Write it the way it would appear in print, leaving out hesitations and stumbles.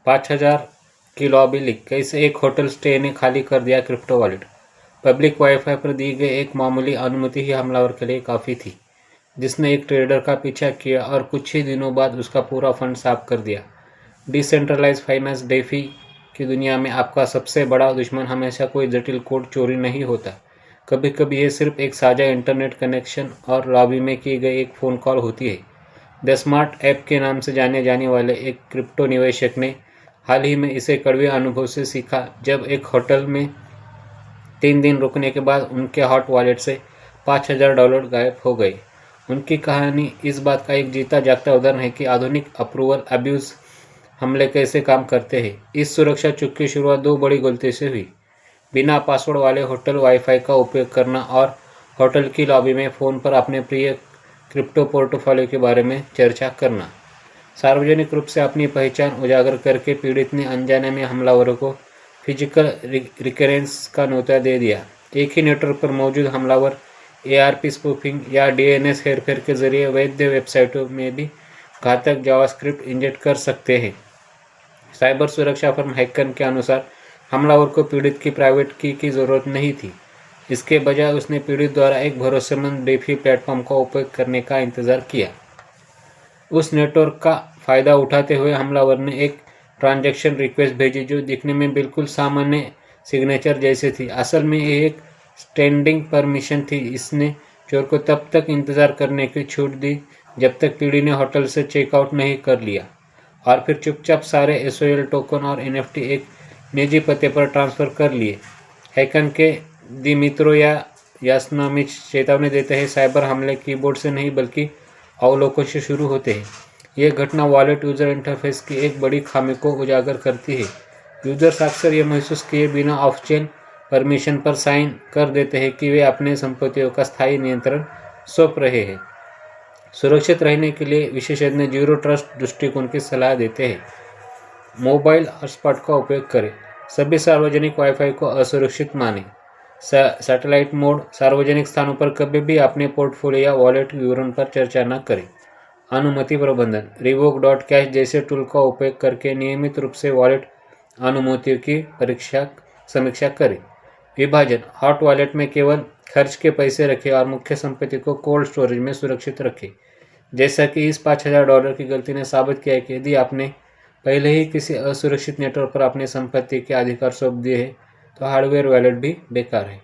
5000 की lobby leak, कैसे एक होटल स्टे ने खाली कर दिया क्रिप्टो वॉलेट। पब्लिक वाईफाई पर दी गई एक मामूली अनुमति ही हमलावर के लिए काफ़ी थी, जिसने एक ट्रेडर का पीछा किया और कुछ ही दिनों बाद उसका पूरा फंड साफ कर दिया। डिसेंट्रलाइज फाइनेंस डेफी की दुनिया में आपका सबसे बड़ा दुश्मन हमेशा कोई जटिल कोड चोरी नहीं होता। कभी कभी ये सिर्फ एक साझा इंटरनेट कनेक्शन और लॉबी में की गई एक फ़ोन कॉल होती है। द स्मार्ट ऐप के नाम से जाने जाने वाले एक क्रिप्टो निवेशक ने हाल ही में इसे कड़वे अनुभव से सीखा, जब एक होटल में 3 दिन रुकने के बाद उनके हॉट वॉलेट से $5000 गायब हो गए। उनकी कहानी इस बात का एक जीता जागता उदाहरण है कि आधुनिक अप्रूवल अब्यूज़ हमले कैसे काम करते हैं। इस सुरक्षा चूक की शुरुआत 2 बड़ी गलती से हुई: बिना पासवर्ड वाले होटल वाईफाई का उपयोग करना और होटल की लॉबी में फ़ोन पर अपने प्रिय क्रिप्टो पोर्टफोलियो के बारे में चर्चा करना। सार्वजनिक रूप से अपनी पहचान उजागर करके पीड़ित ने अनजाने में हमलावरों को फिजिकल रिकरेंस का न्योता दे दिया। एक ही नेटवर्क पर मौजूद हमलावर ARP स्पूफिंग या DNS हेरफेर के जरिए वैध वेबसाइटों में भी घातक जावास्क्रिप्ट इंजेक्ट कर सकते हैं। साइबर सुरक्षा फर्म हैकन के अनुसार हमलावर को पीड़ित की प्राइवेट की ज़रूरत नहीं थी। इसके बजाय उसने पीड़ित द्वारा एक भरोसेमंद डेफी प्लेटफॉर्म का उपयोग करने का इंतज़ार किया। उस नेटवर्क का फ़ायदा उठाते हुए हमलावर ने एक ट्रांजैक्शन रिक्वेस्ट भेजी जो दिखने में बिल्कुल सामान्य सिग्नेचर जैसी थी। असल में ये एक स्टैंडिंग परमिशन थी। इसने चोर को तब तक इंतज़ार करने की छूट दी जब तक पीड़ी ने होटल से चेकआउट नहीं कर लिया, और फिर चुपचाप सारे SOL टोकन और NFT एक निजी पते पर ट्रांसफ़र कर लिए। हैकन के दिमित्रो यासनोविच चेतावनी देते हैं, साइबर हमले कीबोर्ड से नहीं बल्कि अवलोकन से शुरू होते हैं। यह घटना वॉलेट यूज़र इंटरफेस की एक बड़ी खामी को उजागर करती है। यूज़र्स अक्सर ये महसूस किए बिना ऑफ चेन परमिशन पर साइन कर देते हैं कि वे अपने संपत्तियों का स्थायी नियंत्रण सौंप रहे हैं। सुरक्षित रहने के लिए विशेषज्ञ जीरो ट्रस्ट दृष्टिकोण की सलाह देते हैं। मोबाइल हॉटस्पॉट का उपयोग करें। सभी सार्वजनिक वाईफाई को असुरक्षित मानें। सैटेलाइट मोड सार्वजनिक स्थानों पर कभी भी अपने पोर्टफोलियो या वॉलेट विवरण पर चर्चा न करें। अनुमति प्रबंधन revoke.cash जैसे टूल का उपयोग करके नियमित रूप से वॉलेट अनुमतियों की समीक्षा करें। विभाजन हॉट वॉलेट में केवल खर्च के पैसे रखें और मुख्य संपत्ति को कोल्ड स्टोरेज में सुरक्षित रखें। जैसा कि इस $5000 की गलती ने साबित किया कि यदि आपने पहले ही किसी असुरक्षित नेटवर्क पर अपनी संपत्ति के अधिकार सौंप दिए हैं तो हार्डवेयर वॉलेट भी बेकार है।